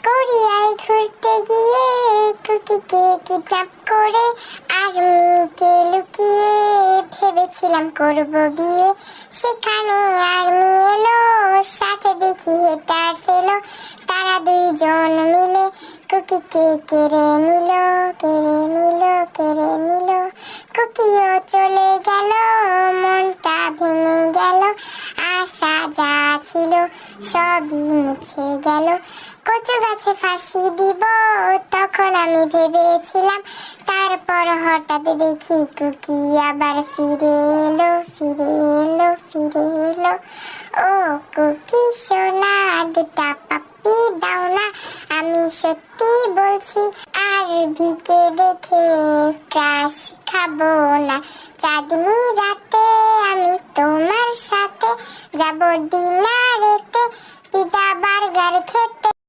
কোরিয়ায় ঘুরতে গিয়ে কুকিকে কিডন্যাপ করে আর্মিকে লুকিয়ে ভেবেছিলাম করব বিয়ে। সেখানে আর্মি এলো, সাথে দেখি হেটার এলো, তারা দুইজন মিলে কুকিকে কেড়ে নিল, কেড়ে নিল, কেড়ে নিল। কুকিও চলে গেল, মনটা ভেঙে গেল, আশা যা ছিল সবই মুছে গেল। কচু গাছে ফাঁসি দিব তখন আমি ভেবেছিলাম, তারপর হঠাৎ দেখি কুকি আবার ফিরে এলো, ফিরে এলো, ফিরে এলো। ও কুকি সোনা, দুটা পাপ্পি দাও না, আমি সত্যি বলছি আর ভিকে দেখে ক্রাশ খাবো না। চাঁদনি রাতে আমি তোমার সাথে যাব ডিনারেতে, পিজা বার্গার খেতে।